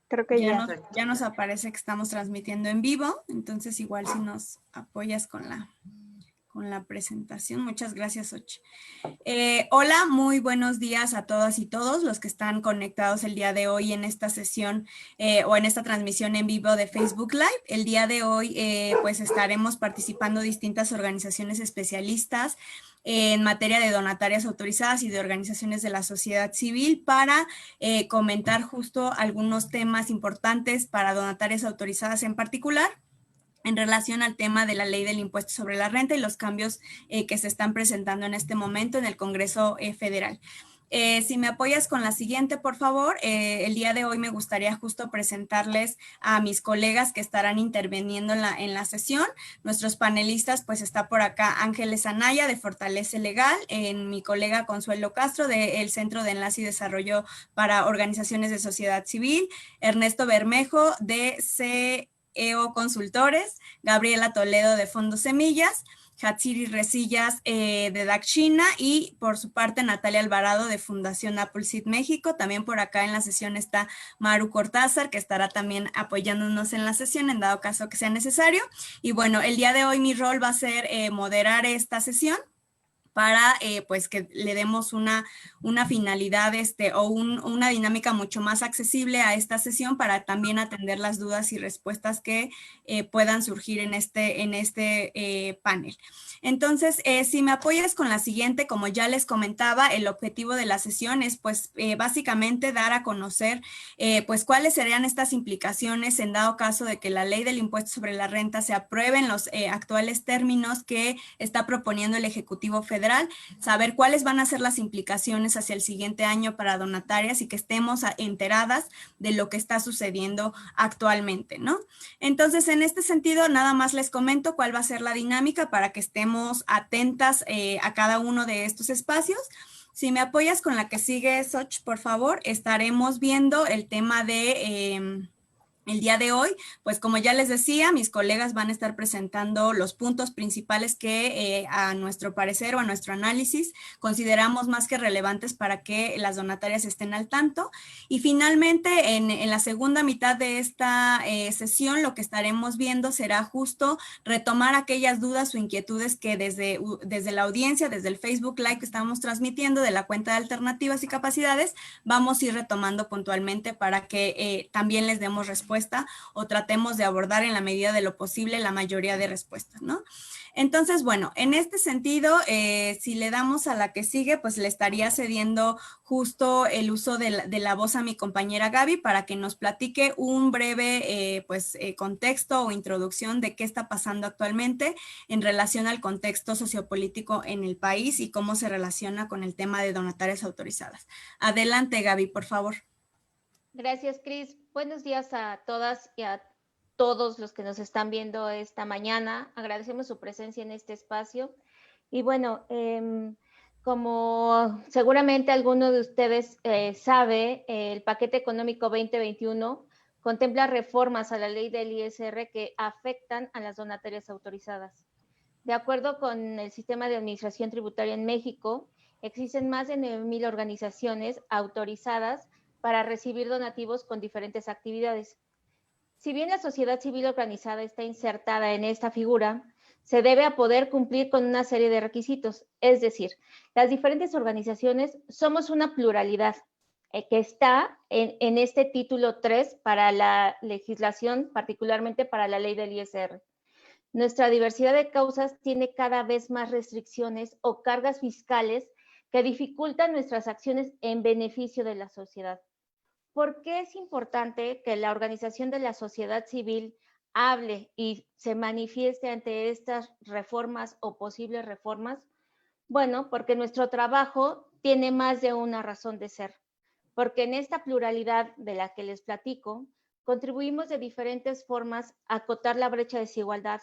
Creo que ya. Ya nos aparece que estamos transmitiendo en vivo, entonces igual si nos apoyas con la presentación. Muchas gracias, Xochitl. Hola, muy buenos días a todas y todos los que están conectados el día de hoy en esta sesión o en esta transmisión en vivo de Facebook Live. El día de hoy pues estaremos participando distintas organizaciones especialistas en materia de donatarias autorizadas y de organizaciones de la sociedad civil para comentar justo algunos temas importantes para donatarias autorizadas en particular, en relación al tema de la ley del impuesto sobre la renta y los cambios que se están presentando en este momento en el Congreso Federal. Si me apoyas con la siguiente, por favor. El día de hoy me gustaría justo presentarles a mis colegas que estarán interviniendo en la sesión. Nuestros panelistas, pues está por acá Ángeles Anaya de Fortalece Legal, mi colega Consuelo Castro del Centro de Enlace y Desarrollo para Organizaciones de Sociedad Civil, Ernesto Bermejo de EO Consultores, Gabriela Toledo de Fondo Semillas, Hatsiri Resillas de DAC China y por su parte Natalia Alvarado de Fundación Appleseed México. También por acá en la sesión está Maru Cortázar, que estará también apoyándonos en la sesión en dado caso que sea necesario. Y bueno, el día de hoy mi rol va a ser moderar esta sesión para pues que le demos una finalidad o una dinámica mucho más accesible a esta sesión para también atender las dudas y respuestas que puedan surgir en este panel. Entonces, si me apoyas con la siguiente, como ya les comentaba, el objetivo de la sesión es pues básicamente dar a conocer pues cuáles serían estas implicaciones en dado caso de que la ley del impuesto sobre la renta se apruebe en los actuales términos que está proponiendo el Ejecutivo Federal, saber cuáles van a ser las implicaciones hacia el siguiente año para donatarias y que estemos enteradas de lo que está sucediendo actualmente, ¿no? Entonces, en este sentido, nada más les comento cuál va a ser la dinámica para que estemos atentas a cada uno de estos espacios. Si me apoyas con la que sigue, Xochitl, por favor, estaremos viendo el tema de el día de hoy, pues como ya les decía, mis colegas van a estar presentando los puntos principales que a nuestro parecer o a nuestro análisis consideramos más que relevantes para que las donatarias estén al tanto. Y finalmente, en la segunda mitad de esta sesión, lo que estaremos viendo será justo retomar aquellas dudas o inquietudes que desde la audiencia, desde el Facebook Live que estamos transmitiendo de la cuenta de Alternativas y Capacidades, vamos a ir retomando puntualmente para que también les demos respuesta o tratemos de abordar en la medida de lo posible la mayoría de respuestas, ¿no? Entonces, bueno, en este sentido, si le damos a la que sigue, pues le estaría cediendo justo el uso de la voz a mi compañera Gaby para que nos platique un breve contexto o introducción de qué está pasando actualmente en relación al contexto sociopolítico en el país y cómo se relaciona con el tema de donatarias autorizadas. Adelante, Gaby, por favor. Gracias, Cris. Buenos días a todas y a todos los que nos están viendo esta mañana. Agradecemos su presencia en este espacio. Y bueno, como seguramente alguno de ustedes sabe, el paquete económico 2021 contempla reformas a la ley del ISR que afectan a las donatarias autorizadas. De acuerdo con el sistema de administración tributaria en México, existen más de 9,000 organizaciones autorizadas para recibir donativos con diferentes actividades. Si bien la sociedad civil organizada está insertada en esta figura, se debe a poder cumplir con una serie de requisitos, es decir, las diferentes organizaciones somos una pluralidad que está en este título 3 para la legislación, particularmente para la ley del ISR. Nuestra diversidad de causas tiene cada vez más restricciones o cargas fiscales que dificultan nuestras acciones en beneficio de la sociedad. ¿Por qué es importante que la organización de la sociedad civil hable y se manifieste ante estas reformas o posibles reformas? Bueno, porque nuestro trabajo tiene más de una razón de ser. Porque en esta pluralidad de la que les platico, contribuimos de diferentes formas a acotar la brecha de desigualdad,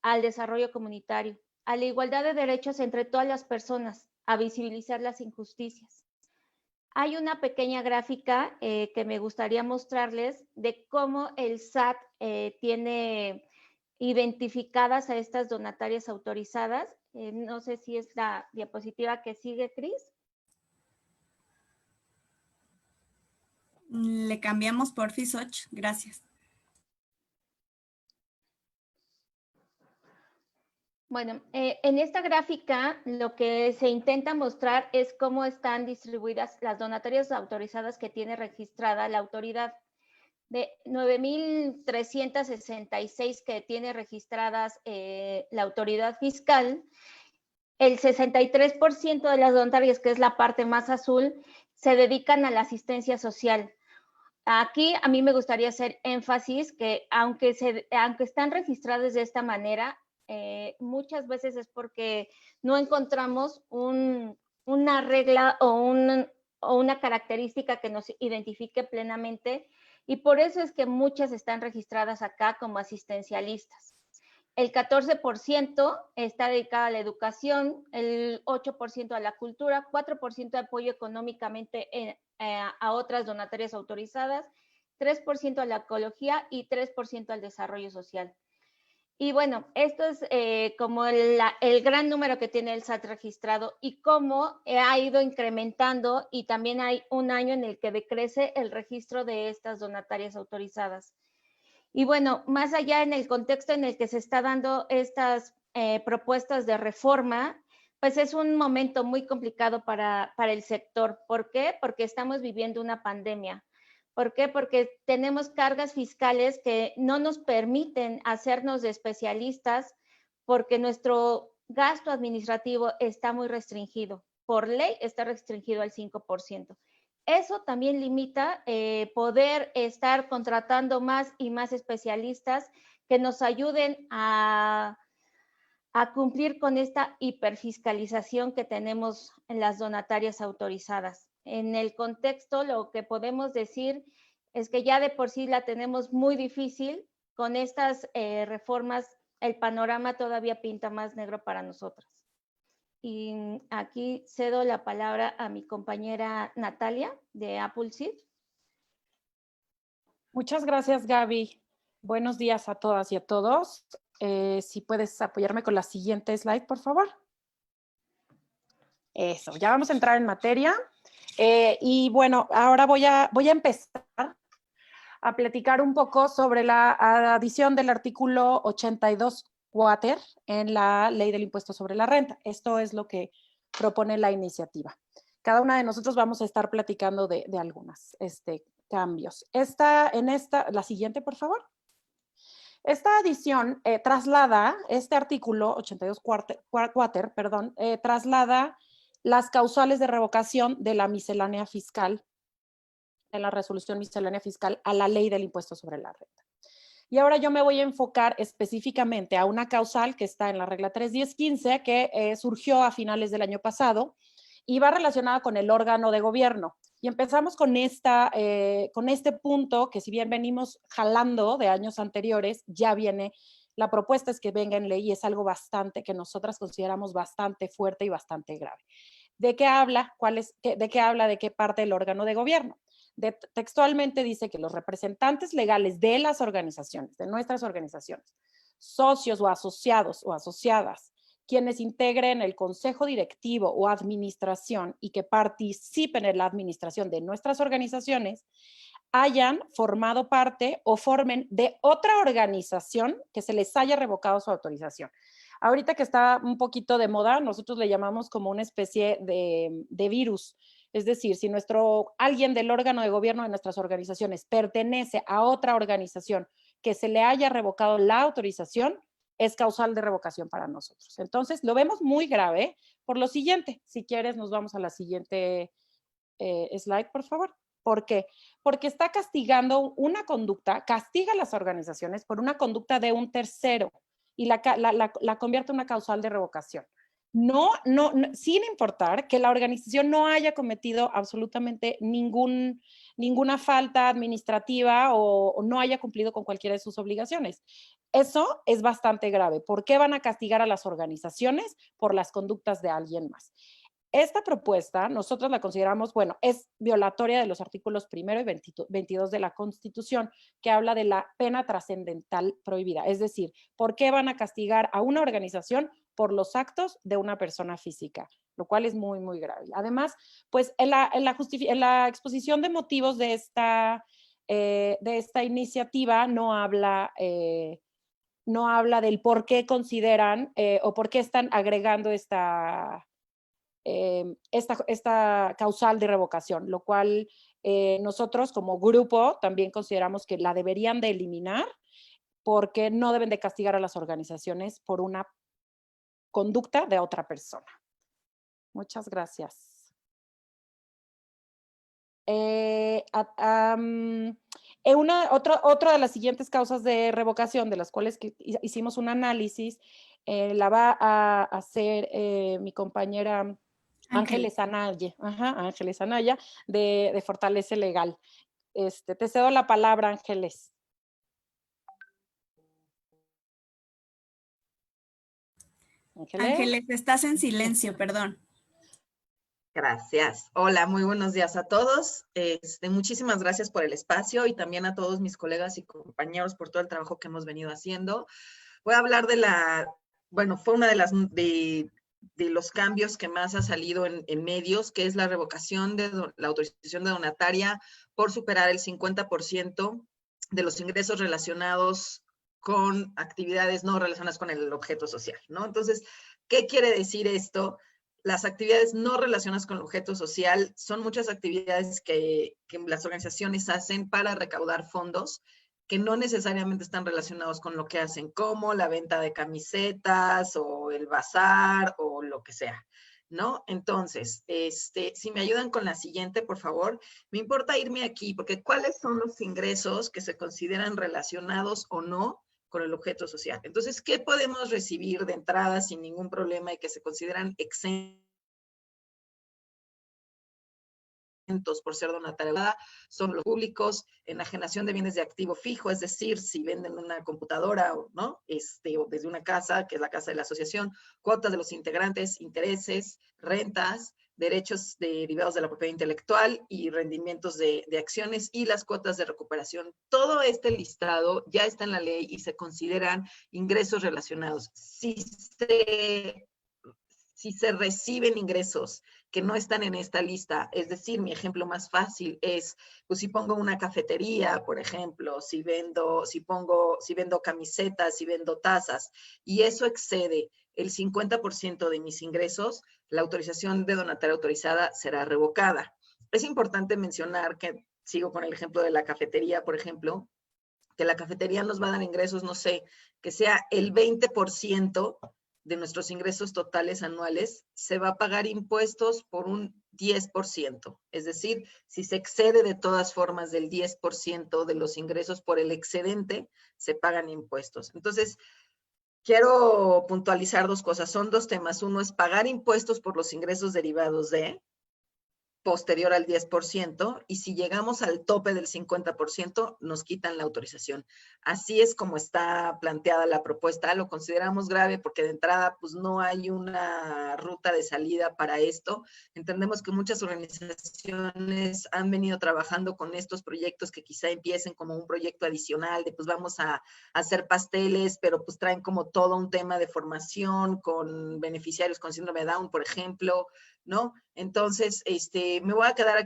al desarrollo comunitario, a la igualdad de derechos entre todas las personas, a visibilizar las injusticias. Hay una pequeña gráfica que me gustaría mostrarles de cómo el SAT tiene identificadas a estas donatarias autorizadas. No sé si es la diapositiva que sigue, Cris. Le cambiamos por Fisoch, gracias. Bueno, en esta gráfica lo que se intenta mostrar es cómo están distribuidas las donatorias autorizadas que tiene registrada la autoridad. De 9,366 que tiene registradas la autoridad fiscal, el 63% de las donatarias, que es la parte más azul, se dedican a la asistencia social. Aquí a mí me gustaría hacer énfasis que aunque están registradas de esta manera, muchas veces es porque no encontramos una regla o una característica que nos identifique plenamente, y por eso es que muchas están registradas acá como asistencialistas. El 14% está dedicado a la educación, el 8% a la cultura, 4% de apoyo económicamente a otras donatarias autorizadas, 3% a la ecología y 3% al desarrollo social. Y bueno, esto es como el gran número que tiene el SAT registrado y cómo ha ido incrementando, y también hay un año en el que decrece el registro de estas donatarias autorizadas. Y bueno, más allá en el contexto en el que se está dando estas propuestas de reforma, pues es un momento muy complicado para el sector. ¿Por qué? Porque estamos viviendo una pandemia. ¿Por qué? Porque tenemos cargas fiscales que no nos permiten hacernos de especialistas, porque nuestro gasto administrativo está muy restringido. Por ley está restringido al 5%. Eso también limita poder estar contratando más y más especialistas que nos ayuden a cumplir con esta hiperfiscalización que tenemos en las donatarias autorizadas. En el contexto, lo que podemos decir es que ya de por sí la tenemos muy difícil. Con estas reformas, el panorama todavía pinta más negro para nosotras. Y aquí cedo la palabra a mi compañera Natalia de Appleseed. Muchas gracias, Gaby. Buenos días a todas y a todos. Si puedes apoyarme con la siguiente slide, por favor. Eso, ya vamos a entrar en materia. Y bueno, ahora voy a empezar a platicar un poco sobre la adición del artículo 82 quater en la Ley del Impuesto sobre la Renta. Esto es lo que propone la iniciativa. Cada una de nosotros vamos a estar platicando de algunos cambios. La siguiente, por favor. Esta adición traslada, este artículo 82 quater, traslada las causales de revocación de la miscelánea fiscal, de la resolución miscelánea fiscal, a la Ley del Impuesto sobre la Renta. Y ahora yo me voy a enfocar específicamente a una causal que está en la regla 31015, que surgió a finales del año pasado y va relacionada con el órgano de gobierno. Y empezamos con este punto que, si bien venimos jalando de años anteriores, ya viene, la propuesta es que venga en ley, y es algo bastante que nosotras consideramos bastante fuerte y bastante grave. ¿De qué habla? ¿De qué parte del órgano de gobierno? Textualmente dice que los representantes legales de las organizaciones, de nuestras organizaciones, socios o asociados o asociadas, quienes integren el consejo directivo o administración y que participen en la administración de nuestras organizaciones, hayan formado parte o formen de otra organización que se les haya revocado su autorización. Ahorita que está un poquito de moda, nosotros le llamamos como una especie de virus. Es decir, si alguien del órgano de gobierno de nuestras organizaciones pertenece a otra organización que se le haya revocado la autorización, es causal de revocación para nosotros. Entonces, lo vemos muy grave por lo siguiente. Si quieres, nos vamos a la siguiente slide, por favor. ¿Por qué? Porque está castigando una conducta, castiga a las organizaciones por una conducta de un tercero y la convierte en una causal de revocación. No, sin importar que la organización no haya cometido absolutamente ninguna falta administrativa o no haya cumplido con cualquiera de sus obligaciones. Eso es bastante grave. ¿Por qué van a castigar a las organizaciones? Por las conductas de alguien más. esta propuesta nosotros la consideramos, bueno, es violatoria de los artículos 1 y 22 de la Constitución, que habla de la pena trascendental prohibida. Es decir, ¿por qué van a castigar a una organización por los actos de una persona física? Lo cual es muy, muy grave. Además, pues en la exposición de motivos de esta iniciativa no habla del por qué consideran o por qué están agregando esta causal de revocación, lo cual nosotros como grupo también consideramos que la deberían de eliminar porque no deben de castigar a las organizaciones por una conducta de otra persona. Muchas gracias. Otra de las siguientes causas de revocación, de las cuales hicimos un análisis, la va a hacer mi compañera Ángeles Anaya, Ángeles Anaya, de Fortalece Legal. Te cedo la palabra, Ángeles. Ángeles, estás en silencio, perdón. Gracias. Hola, muy buenos días a todos. Muchísimas gracias por el espacio y también a todos mis colegas y compañeros por todo el trabajo que hemos venido haciendo. Voy a hablar fue una de los cambios que más ha salido en medios, que es la revocación de la autorización de donataria por superar el 50% de los ingresos relacionados con actividades no relacionadas con el objeto social, ¿no? Entonces, ¿qué quiere decir esto? Las actividades no relacionadas con el objeto social son muchas actividades que las organizaciones hacen para recaudar fondos que no necesariamente están relacionados con lo que hacen, como la venta de camisetas o el bazar o lo que sea, ¿no? Entonces, si me ayudan con la siguiente, por favor, me importa irme aquí, porque ¿cuáles son los ingresos que se consideran relacionados o no con el objeto social? Entonces, ¿qué podemos recibir de entrada sin ningún problema y que se consideran exentos por ser donataria? Son los públicos, enajenación de bienes de activo fijo, es decir, si venden una computadora, ¿no? O desde una casa, que es la casa de la asociación, cuotas de los integrantes, intereses, rentas, derechos derivados de la propiedad intelectual y rendimientos de acciones y las cuotas de recuperación. Todo este listado ya está en la ley y se consideran ingresos relacionados. Si se reciben ingresos que no están en esta lista, es decir, mi ejemplo más fácil es, pues si pongo una cafetería, por ejemplo, si vendo camisetas, si vendo tazas, y eso excede el 50% de mis ingresos, la autorización de donataria autorizada será revocada. Es importante mencionar que, sigo con el ejemplo de la cafetería, por ejemplo, que la cafetería nos va a dar ingresos, no sé, que sea el 20% de nuestros ingresos totales anuales, se va a pagar impuestos por un 10%. Es decir, si se excede de todas formas del 10% de los ingresos por el excedente, se pagan impuestos. Entonces, quiero puntualizar dos cosas. Son dos temas. Uno es pagar impuestos por los ingresos derivados de, posterior al 10%, y si llegamos al tope del 50%, nos quitan la autorización. Así es como está planteada la propuesta. Lo consideramos grave porque de entrada, pues no hay una ruta de salida para esto. Entendemos que muchas organizaciones han venido trabajando con estos proyectos que quizá empiecen como un proyecto adicional de pues vamos a hacer pasteles, pero pues traen como todo un tema de formación con beneficiarios con síndrome de Down, por ejemplo, ¿no? Entonces, me voy a quedar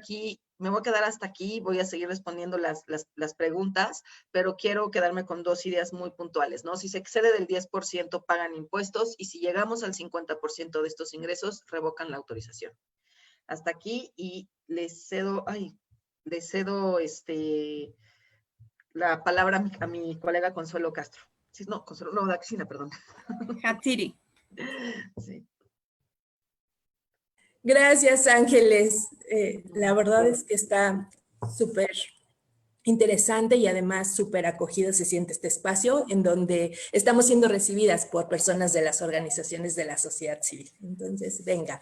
hasta aquí, voy a seguir respondiendo las preguntas, pero quiero quedarme con dos ideas muy puntuales, ¿no? Si se excede del 10%, pagan impuestos, y si llegamos al 50% de estos ingresos, revocan la autorización. Hasta aquí, y les cedo la palabra a mi colega Consuelo Castro. Sí, no, Consuelo, no, Daxina, perdón. Hatsiri. Sí. Gracias, Ángeles. La verdad es que está súper interesante y además súper acogido se siente este espacio en donde estamos siendo recibidas por personas de las organizaciones de la sociedad civil. Entonces, venga.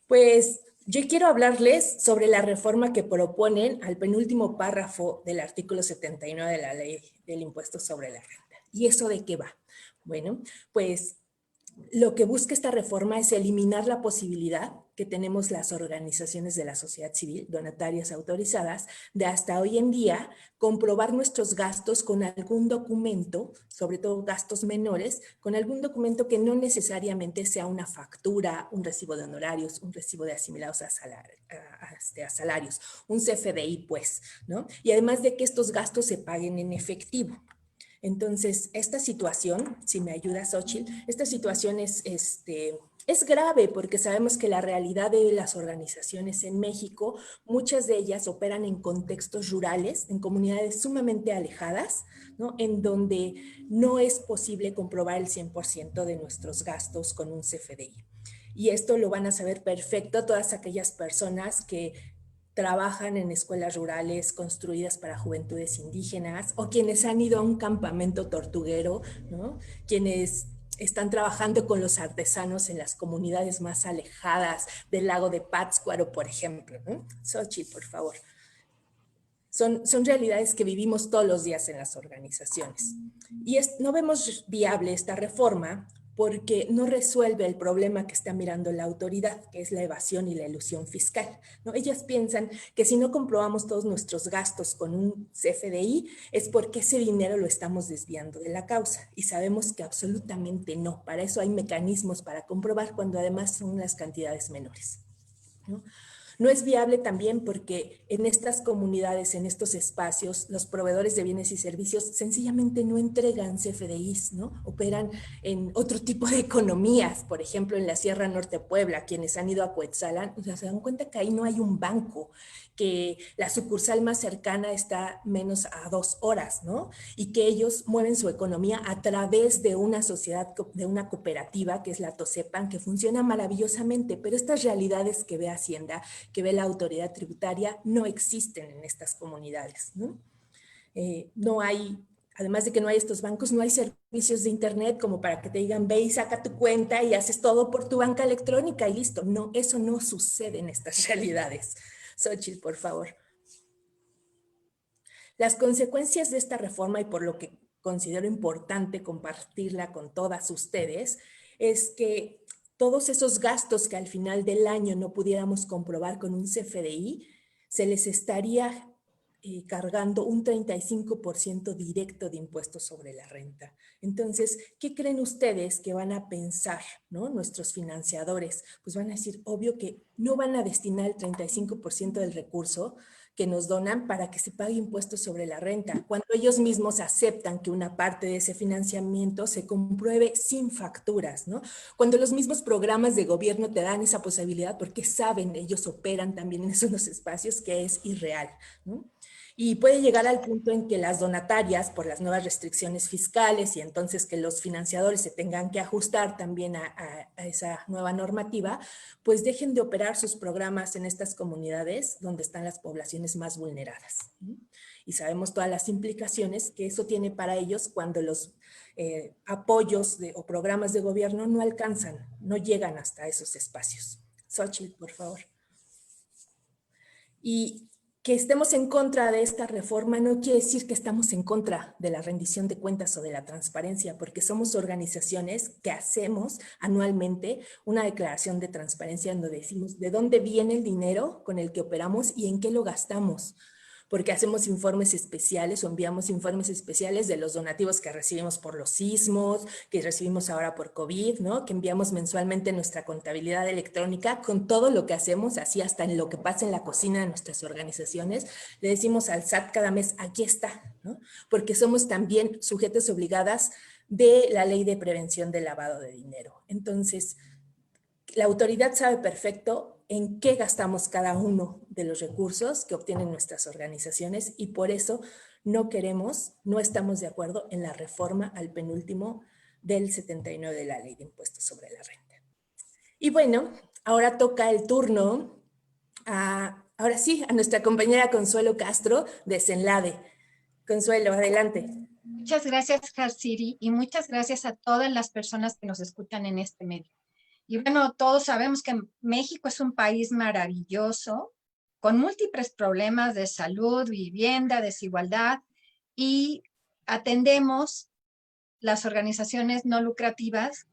Pues yo quiero hablarles sobre la reforma que proponen al penúltimo párrafo del artículo 79 de la Ley del Impuesto sobre la Renta. ¿Y eso de qué va? Bueno, pues lo que busca esta reforma es eliminar la posibilidad que tenemos las organizaciones de la sociedad civil, donatarias autorizadas, de hasta hoy en día comprobar nuestros gastos con algún documento, sobre todo gastos menores, con algún documento que no necesariamente sea una factura, un recibo de honorarios, un recibo de asimilados a salarios, un CFDI, pues, ¿no? Y además de que estos gastos se paguen en efectivo. Entonces, esta situación, si me ayuda Xochitl, esta situación es grave porque sabemos que la realidad de las organizaciones en México, muchas de ellas operan en contextos rurales, en comunidades sumamente alejadas, ¿no? En donde no es posible comprobar el 100% de nuestros gastos con un CFDI. Y esto lo van a saber perfecto todas aquellas personas que trabajan en escuelas rurales construidas para juventudes indígenas o quienes han ido a un campamento tortuguero, ¿no? Quienes están trabajando con los artesanos en las comunidades más alejadas del lago de Pátzcuaro, por ejemplo, ¿no? Xochitl, por favor. Son realidades que vivimos todos los días en las organizaciones. Y no vemos viable esta reforma porque no resuelve el problema que está mirando la autoridad, que es la evasión y la elusión fiscal, ¿no? Ellas piensan que si no comprobamos todos nuestros gastos con un CFDI, es porque ese dinero lo estamos desviando de la causa. Y sabemos que absolutamente no. Para eso hay mecanismos para comprobar cuando además son las cantidades menores, ¿no? No es viable también porque en estas comunidades, en estos espacios, los proveedores de bienes y servicios sencillamente no entregan CFDIs, ¿no? Operan en otro tipo de economías, por ejemplo, en la Sierra Norte de Puebla, quienes han ido a Cuetzalan, o sea, se dan cuenta que ahí no hay un banco, que la sucursal más cercana está menos a 2 horas, ¿no? Y que ellos mueven su economía a través de una sociedad, de una cooperativa, que es la TOSEPAN, que funciona maravillosamente, pero estas realidades que ve Hacienda, que ve la autoridad tributaria, no existen en estas comunidades, ¿no? No hay, además de que no hay estos bancos, no hay servicios de internet como para que te digan, ve y saca tu cuenta y haces todo por tu banca electrónica y listo. No, eso no sucede en estas realidades. Xochitl, por favor. Las consecuencias de esta reforma, y por lo que considero importante compartirla con todas ustedes, es que todos esos gastos que al final del año no pudiéramos comprobar con un CFDI, se les estaría cargando un 35% directo de impuestos sobre la renta. Entonces, ¿qué creen ustedes que van a pensar, ¿no? Nuestros financiadores? Pues van a decir, obvio que no van a destinar el 35% del recurso que nos donan para que se pague impuestos sobre la renta, cuando ellos mismos aceptan que una parte de ese financiamiento se compruebe sin facturas, ¿no? Cuando los mismos programas de gobierno te dan esa posibilidad porque saben, ellos operan también en esos espacios, que es irreal, ¿no? Y puede llegar al punto en que las donatarias, por las nuevas restricciones fiscales y entonces que los financiadores se tengan que ajustar también a esa nueva normativa, pues dejen de operar sus programas en estas comunidades donde están las poblaciones más vulneradas. Y sabemos todas las implicaciones que eso tiene para ellos cuando los apoyos o programas de gobierno no alcanzan, no llegan hasta esos espacios. Xochitl, por favor. Y que estemos en contra de esta reforma no quiere decir que estamos en contra de la rendición de cuentas o de la transparencia, porque somos organizaciones que hacemos anualmente una declaración de transparencia donde decimos de dónde viene el dinero con el que operamos y en qué lo gastamos, porque hacemos informes especiales o enviamos informes especiales de los donativos que recibimos por los sismos, que recibimos ahora por COVID, ¿no? Que enviamos mensualmente nuestra contabilidad electrónica con todo lo que hacemos, así hasta en lo que pasa en la cocina de nuestras organizaciones. Le decimos al SAT cada mes, aquí está, ¿no? Porque somos también sujetas obligadas de la Ley de Prevención del Lavado de Dinero. Entonces, la autoridad sabe perfecto en qué gastamos cada uno de los recursos que obtienen nuestras organizaciones y por eso no estamos de acuerdo en la reforma al penúltimo del 79 de la Ley de Impuestos sobre la Renta. Y bueno, ahora toca el turno ahora sí, a nuestra compañera Consuelo Castro de CENLADE. Consuelo, adelante. Muchas gracias, Harsiri, y muchas gracias a todas las personas que nos escuchan en este medio. Y bueno, todos sabemos que México es un país maravilloso, con múltiples problemas de salud, vivienda, desigualdad, y atendemos las organizaciones no lucrativas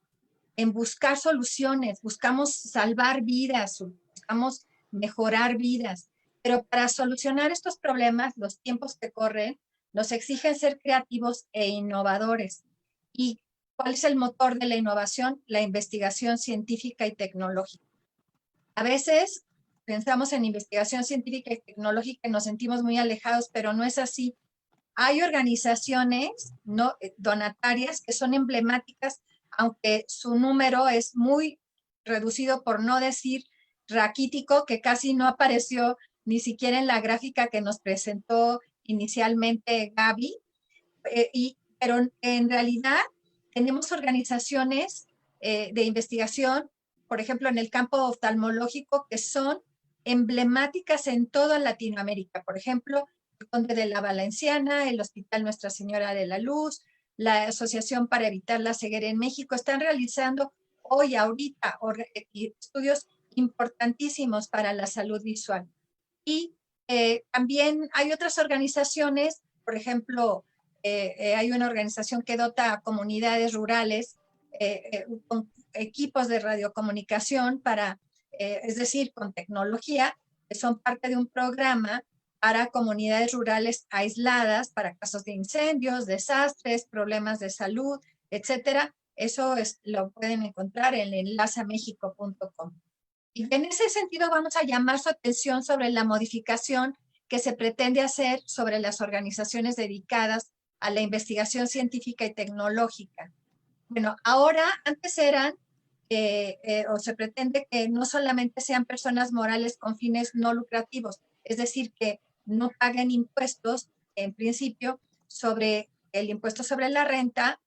en buscar soluciones, buscamos salvar vidas, buscamos mejorar vidas, pero para solucionar estos problemas, los tiempos que corren nos exigen ser creativos e innovadores. ¿Y cuál es el motor de la innovación? La investigación científica y tecnológica. A veces pensamos en investigación científica y tecnológica y nos sentimos muy alejados, pero no es así. Hay organizaciones donatarias que son emblemáticas, aunque su número es muy reducido, por no decir raquítico, que casi no apareció ni siquiera en la gráfica que nos presentó inicialmente Gaby, pero en realidad tenemos organizaciones de investigación, por ejemplo, en el campo oftalmológico, que son emblemáticas en toda Latinoamérica. Por ejemplo, el Conde de la Valenciana, el Hospital Nuestra Señora de la Luz, la Asociación para Evitar la Ceguera en México, están realizando ahorita, estudios importantísimos para la salud visual. Y también hay otras organizaciones, por ejemplo, hay una organización que dota a comunidades rurales con equipos de radiocomunicación es decir, con tecnología, que son parte de un programa para comunidades rurales aisladas, para casos de incendios, desastres, problemas de salud, etcétera. Eso lo pueden encontrar en enlaceamexico.com. Y en ese sentido vamos a llamar su atención sobre la modificación que se pretende hacer sobre las organizaciones dedicadas a la investigación científica y tecnológica. Bueno, ahora, antes eran, o se pretende que no solamente sean personas morales con fines no lucrativos, es decir, que no paguen impuestos, en principio, sobre el impuesto sobre la renta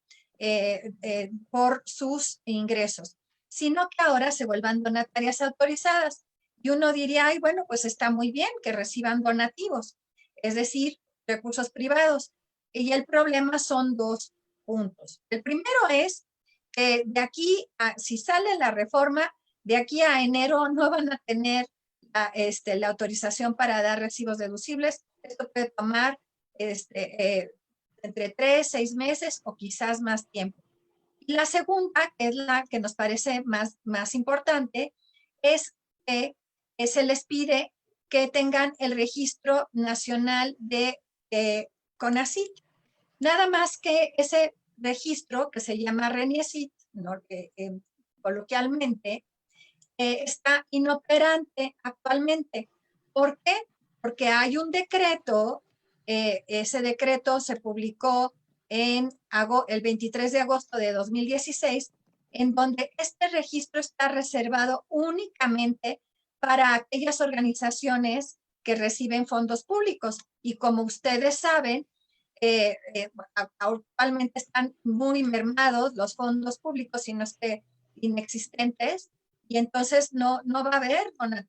por sus ingresos, sino que ahora se vuelvan donatarias autorizadas. Y uno diría, ay, bueno, pues está muy bien que reciban donativos, es decir, recursos privados. Y el problema son dos puntos. El primero es que de aquí, si sale la reforma, de aquí a enero no van a tener la autorización para dar recibos deducibles. Esto puede tomar entre 3, 6 meses o quizás más tiempo. Y la segunda, que es la que nos parece más importante, es que se les pide que tengan el registro nacional de CONACYT. Nada más que ese registro, que se llama RENIECYT, ¿no? Coloquialmente, está inoperante actualmente. ¿Por qué? Porque hay un decreto, ese decreto se publicó el 23 de agosto de 2016, en donde este registro está reservado únicamente para aquellas organizaciones que reciben fondos públicos. Y como ustedes saben, actualmente están muy mermados los fondos públicos, sino que inexistentes, y entonces no va a haber una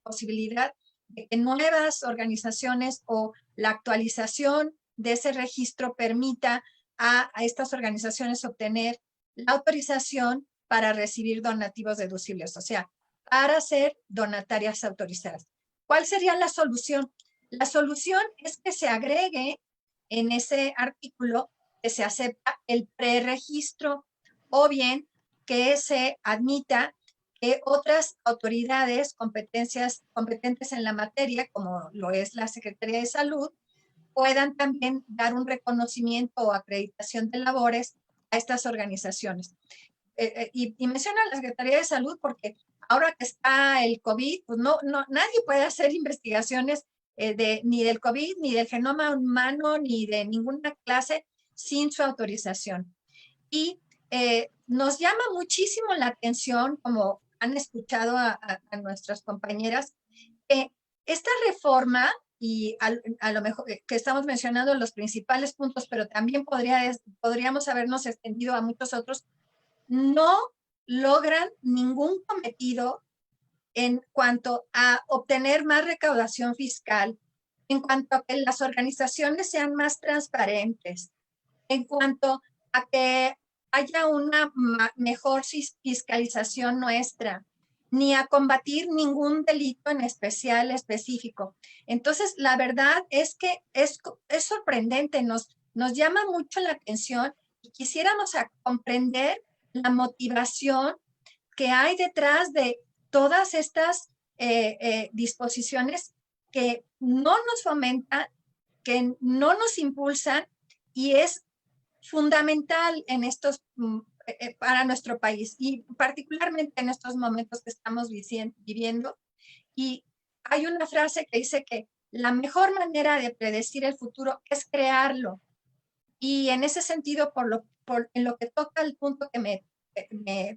posibilidad de que nuevas organizaciones o la actualización de ese registro permita a estas organizaciones obtener la autorización para recibir donativos deducibles, o sea, para ser donatarias autorizadas. ¿Cuál sería la solución? La solución es que se agregue en ese artículo que se acepta el preregistro, o bien que se admita que otras autoridades competentes en la materia, como lo es la Secretaría de Salud, puedan también dar un reconocimiento o acreditación de labores a estas organizaciones. Y menciono a la Secretaría de Salud porque ahora que está el COVID, pues nadie puede hacer investigaciones ni del COVID, ni del genoma humano, ni de ninguna clase sin su autorización. Y nos llama muchísimo la atención, como han escuchado a nuestras compañeras, que esta reforma, y a lo mejor que estamos mencionando los principales puntos, pero también podríamos habernos extendido a muchos otros, no logran ningún cometido en cuanto a obtener más recaudación fiscal, en cuanto a que las organizaciones sean más transparentes, en cuanto a que haya una mejor fiscalización nuestra, ni a combatir ningún delito en específico. Entonces, la verdad es que es sorprendente, nos llama mucho la atención y quisiéramos comprender la motivación que hay detrás de todas estas disposiciones que no nos fomentan, que no nos impulsan, y es fundamental en estos, para nuestro país, y particularmente en estos momentos que estamos viviendo. Y hay una frase que dice que la mejor manera de predecir el futuro es crearlo. Y en ese sentido, en lo que toca el punto que me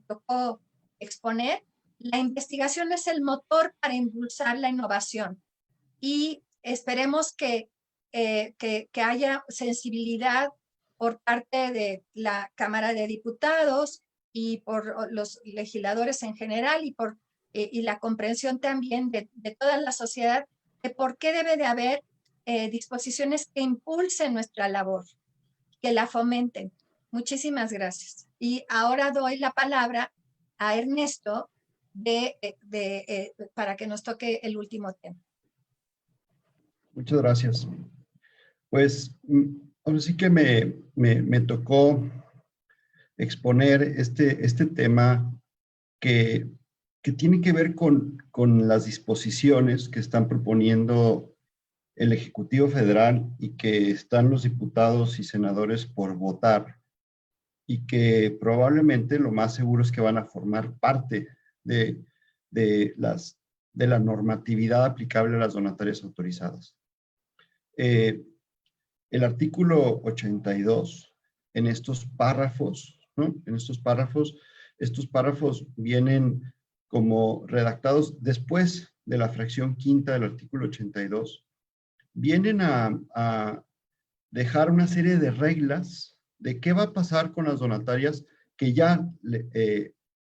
tocó exponer, la investigación es el motor para impulsar la innovación. Y esperemos que haya sensibilidad por parte de la Cámara de Diputados y por los legisladores en general, y la comprensión también de toda la sociedad de por qué debe de haber disposiciones que impulsen nuestra labor, que la fomenten. Muchísimas gracias. Y ahora doy la palabra a Ernesto para que nos toque el último tema. Muchas gracias. Pues ahora sí que me tocó exponer este tema que tiene que ver con las disposiciones que están proponiendo el Ejecutivo Federal y que están los diputados y senadores por votar, y que probablemente lo más seguro es que van a formar parte de la normatividad aplicable a las donatarias autorizadas. El artículo 82, en estos párrafos, ¿no? Estos párrafos vienen como redactados después de la fracción quinta del artículo 82, vienen a dejar una serie de reglas de qué va a pasar con las donatarias que ya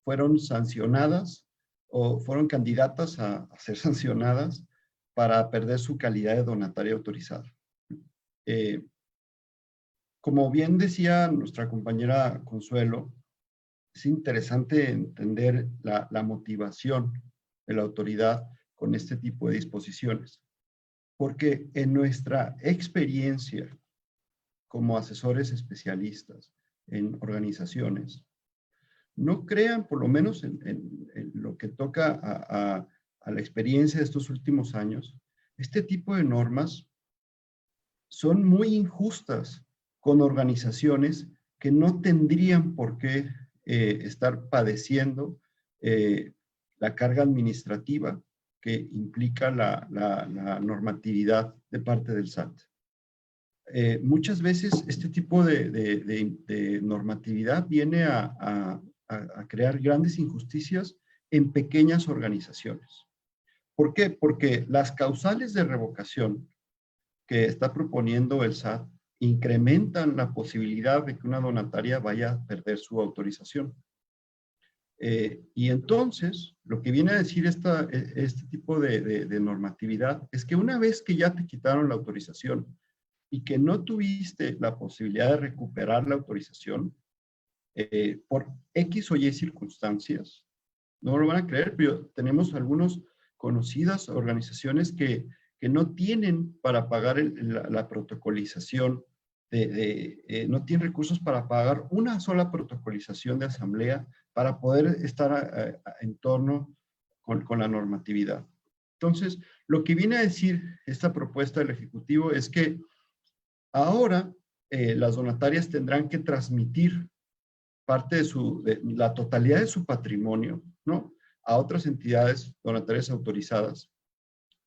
fueron sancionadas o fueron candidatas a ser sancionadas para perder su calidad de donataria autorizada. Como bien decía nuestra compañera Consuelo, es interesante entender la motivación de la autoridad con este tipo de disposiciones, porque en nuestra experiencia como asesores especialistas en organizaciones, no crean, por lo menos en lo que toca a la experiencia de estos últimos años, este tipo de normas son muy injustas con organizaciones que no tendrían por qué estar padeciendo la carga administrativa que implica la normatividad de parte del SAT. Muchas veces este tipo de normatividad viene a crear grandes injusticias en pequeñas organizaciones. ¿Por qué? Porque las causales de revocación que está proponiendo el SAT incrementan la posibilidad de que una donataria vaya a perder su autorización. Y entonces, lo que viene a decir este tipo de normatividad es que una vez que ya te quitaron la autorización y que no tuviste la posibilidad de recuperar la autorización, por X o Y circunstancias, no lo van a creer, pero tenemos algunas conocidas organizaciones que no tienen para pagar la protocolización, no tienen recursos para pagar una sola protocolización de asamblea para poder estar en torno con la normatividad. Entonces, lo que viene a decir esta propuesta del Ejecutivo es que ahora las donatarias tendrán que transmitir parte de la totalidad de su patrimonio, ¿no?, a otras entidades donatarias autorizadas.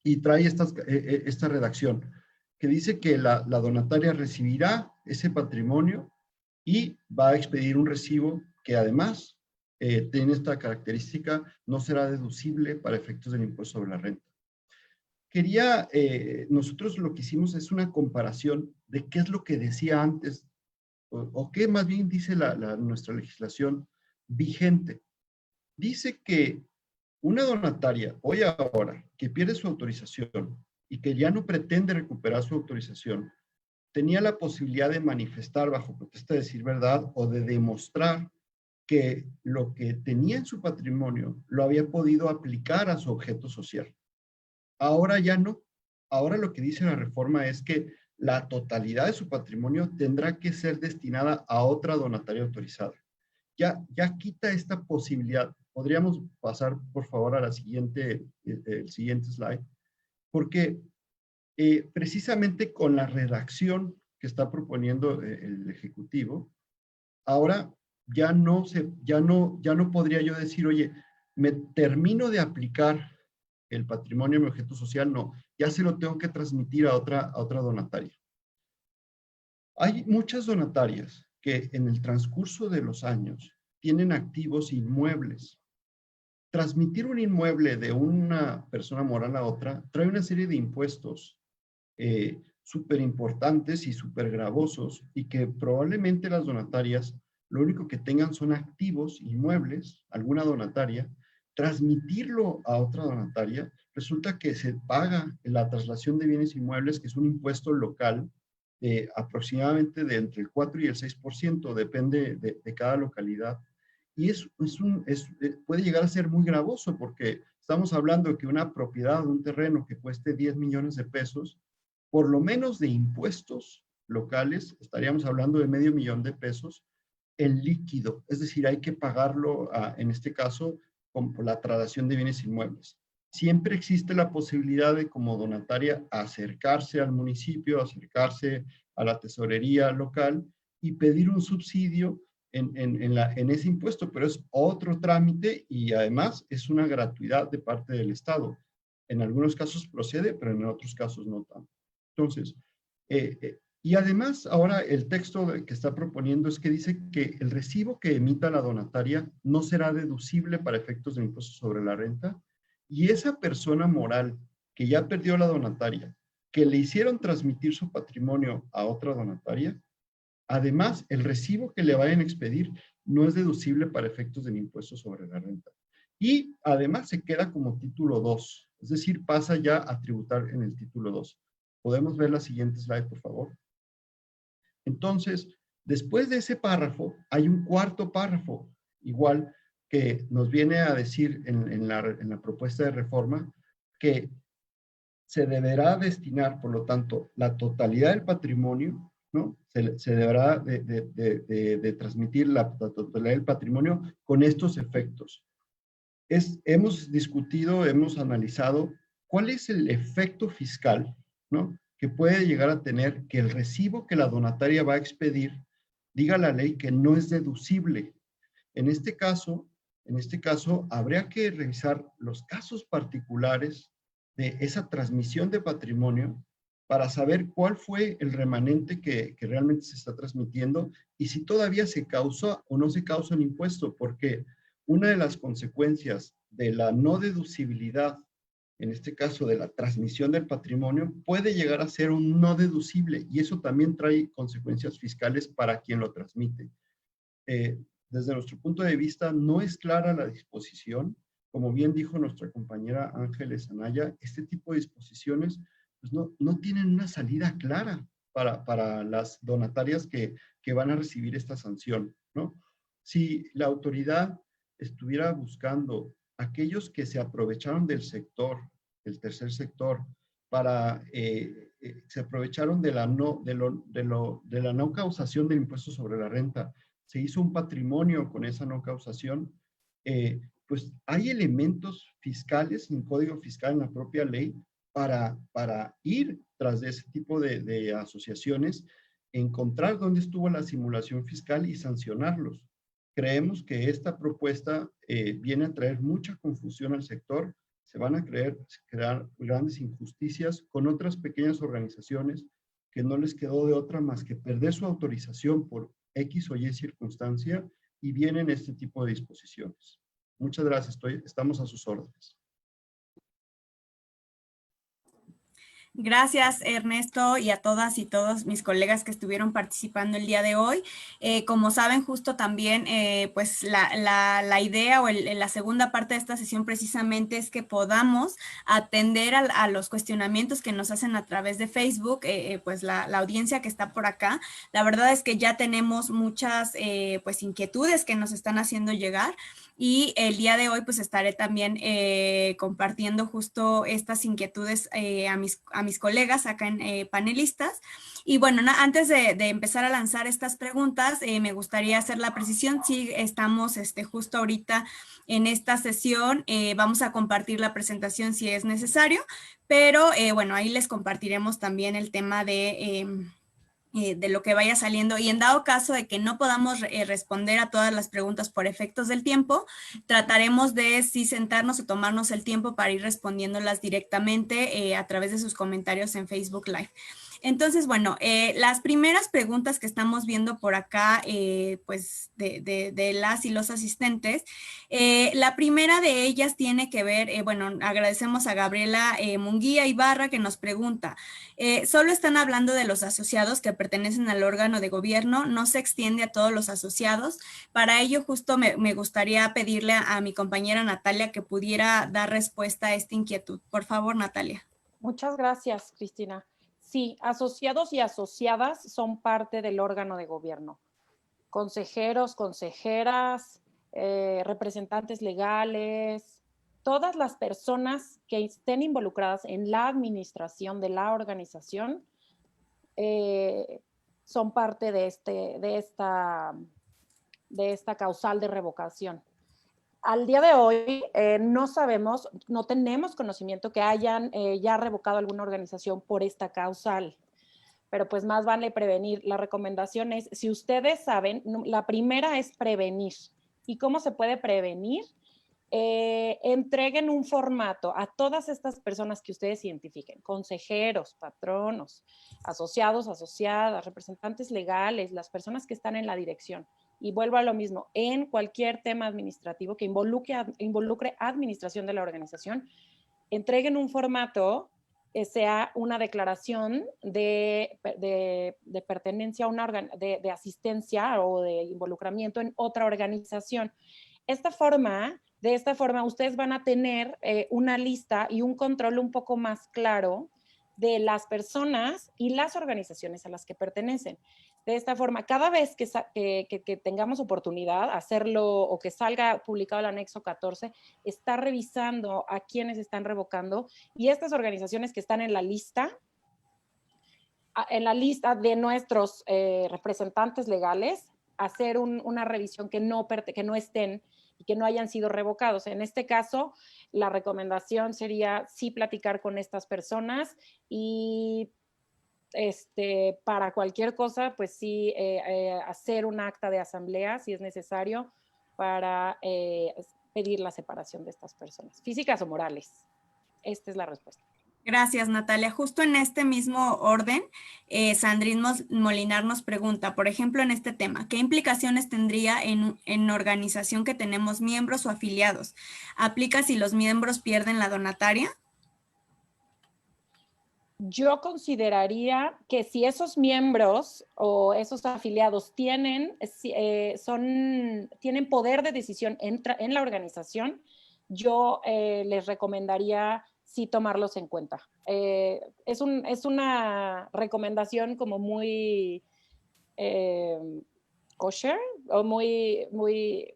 Y trae esta redacción que dice que la donataria recibirá ese patrimonio y va a expedir un recibo que además tiene esta característica: no será deducible para efectos del impuesto sobre la renta. Nosotros lo que hicimos es una comparación de qué es lo que decía antes, o qué más bien dice nuestra legislación vigente. Dice que una donataria, hoy ahora, que pierde su autorización y que ya no pretende recuperar su autorización, tenía la posibilidad de manifestar bajo protesta de decir verdad o de demostrar que lo que tenía en su patrimonio lo había podido aplicar a su objeto social. Ahora ya no. Ahora lo que dice la reforma es que la totalidad de su patrimonio tendrá que ser destinada a otra donataria autorizada. ya quita esta posibilidad. Podríamos pasar, por favor, a la siguiente, el siguiente slide, porque precisamente con la redacción que está proponiendo el Ejecutivo, ahora ya no podría yo decir, oye, me termino de aplicar el patrimonio en mi objeto social, no, ya se lo tengo que transmitir a otra donataria. Hay muchas donatarias que en el transcurso de los años tienen activos inmuebles. Transmitir un inmueble de una persona moral a otra trae una serie de impuestos súper importantes y súper gravosos, y que probablemente las donatarias lo único que tengan son activos inmuebles, alguna donataria. Transmitirlo a otra donataria, resulta que se paga la traslación de bienes inmuebles, que es un impuesto local aproximadamente de entre el 4 y el 6%, depende de cada localidad. Y puede llegar a ser muy gravoso, porque estamos hablando de que una propiedad, un terreno que cueste 10 millones de pesos, por lo menos de impuestos locales, estaríamos hablando de $500,000 en líquido. Es decir, hay que pagarlo, en este caso, por la traslación de bienes inmuebles. Siempre existe la posibilidad de, como donataria, acercarse al municipio, acercarse a la tesorería local y pedir un subsidio en ese impuesto, pero es otro trámite y además es una gratuidad de parte del Estado. En algunos casos procede, pero en otros casos no tanto. Entonces, y además ahora el texto que está proponiendo es que dice que el recibo que emita la donataria no será deducible para efectos del impuesto sobre la renta, y esa persona moral que ya perdió la donataria, que le hicieron transmitir su patrimonio a otra donataria, además el recibo que le vayan a expedir no es deducible para efectos del impuesto sobre la renta. Y además se queda como título 2, es decir, pasa ya a tributar en el título 2. ¿Podemos ver la siguiente slide, por favor? Entonces, después de ese párrafo, hay un cuarto párrafo, igual, que nos viene a decir en la propuesta de reforma que se deberá destinar, por lo tanto, la totalidad del patrimonio, ¿no? Se deberá de transmitir la totalidad del patrimonio con estos efectos. Hemos discutido, hemos analizado cuál es el efecto fiscal, ¿no?, que puede llegar a tener que el recibo que la donataria va a expedir, diga la ley que no es deducible. En este caso, habría que revisar los casos particulares de esa transmisión de patrimonio para saber cuál fue el remanente que realmente se está transmitiendo y si todavía se causa o no se causa un impuesto, porque una de las consecuencias de la no deducibilidad, en este caso de la transmisión del patrimonio, puede llegar a ser un no deducible, y eso también trae consecuencias fiscales para quien lo transmite. Desde nuestro punto de vista, no es clara la disposición. Como bien dijo nuestra compañera Ángeles Anaya, este tipo de disposiciones pues no tienen una salida clara para las donatarias que van a recibir esta sanción, ¿no? Si la autoridad estuviera buscando aquellos que se aprovecharon del sector, del tercer sector, se aprovecharon de la no causación del impuesto sobre la renta, se hizo un patrimonio con esa no causación, pues hay elementos fiscales, un código fiscal en la propia ley para ir tras de ese tipo de asociaciones, encontrar dónde estuvo la simulación fiscal y sancionarlos. Creemos que esta propuesta viene a traer mucha confusión al sector. Se van a crear grandes injusticias con otras pequeñas organizaciones que no les quedó de otra más que perder su autorización por X o Y circunstancia, y vienen este tipo de disposiciones. Muchas gracias, estamos a sus órdenes. Gracias, Ernesto, y a todas y todos mis colegas que estuvieron participando el día de hoy. Como saben, justo también, pues la idea o la segunda parte de esta sesión precisamente es que podamos atender a los cuestionamientos que nos hacen a través de Facebook, pues la audiencia que está por acá. La verdad es que ya tenemos muchas pues inquietudes que nos están haciendo llegar, y el día de hoy pues estaré también compartiendo justo estas inquietudes a mis colegas acá en panelistas. Y bueno, antes de empezar a lanzar estas preguntas, me gustaría hacer la precisión. Sí, estamos justo ahorita en esta sesión, vamos a compartir la presentación si es necesario, pero bueno, ahí les compartiremos también el tema de lo que vaya saliendo, y en dado caso de que no podamos responder a todas las preguntas por efectos del tiempo, trataremos de sí sentarnos o tomarnos el tiempo para ir respondiéndolas directamente a través de sus comentarios en Facebook Live. Entonces, bueno, las primeras preguntas que estamos viendo por acá, pues de las y los asistentes, la primera de ellas tiene que ver, bueno, agradecemos a Gabriela Munguía Ibarra que nos pregunta, solo están hablando de los asociados que pertenecen al órgano de gobierno, no se extiende a todos los asociados. Para ello, justo me gustaría pedirle a mi compañera Natalia que pudiera dar respuesta a esta inquietud. Por favor, Natalia. Muchas gracias, Cristina. Sí, asociados y asociadas son parte del órgano de gobierno. Consejeros, consejeras, representantes legales, todas las personas que estén involucradas en la administración de la organización son parte de esta causal de revocación. Al día de hoy no sabemos, no tenemos conocimiento que hayan ya revocado alguna organización por esta causal, pero pues más vale prevenir. La recomendación es, si ustedes saben, la primera es prevenir. ¿Y cómo se puede prevenir? Entreguen un formato a todas estas personas que ustedes identifiquen, consejeros, patronos, asociados, asociadas, representantes legales, las personas que están en la dirección. Y vuelvo a lo mismo, en cualquier tema administrativo que involucre administración de la organización, entreguen un formato que sea una declaración de pertenencia a una de asistencia o de involucramiento en otra organización. De esta forma, ustedes van a tener una lista y un control un poco más claro de las personas y las organizaciones a las que pertenecen. De esta forma, cada vez que tengamos oportunidad de hacerlo o que salga publicado el anexo 14, está revisando a quienes están revocando, y estas organizaciones que están en la lista de nuestros representantes legales, hacer una revisión que no estén y que no hayan sido revocados. En este caso, la recomendación sería sí platicar con estas personas y para cualquier cosa, pues sí, hacer un acta de asamblea si es necesario para pedir la separación de estas personas, físicas o morales. Esta es la respuesta. Gracias, Natalia. Justo en este mismo orden, Sandrín Molinar nos pregunta, por ejemplo, en este tema, ¿qué implicaciones tendría en organización que tenemos miembros o afiliados? ¿Aplica si los miembros pierden la donataria? Yo consideraría que si esos miembros o esos afiliados tienen poder de decisión en la organización, yo les recomendaría sí tomarlos en cuenta. Es una recomendación como muy kosher o muy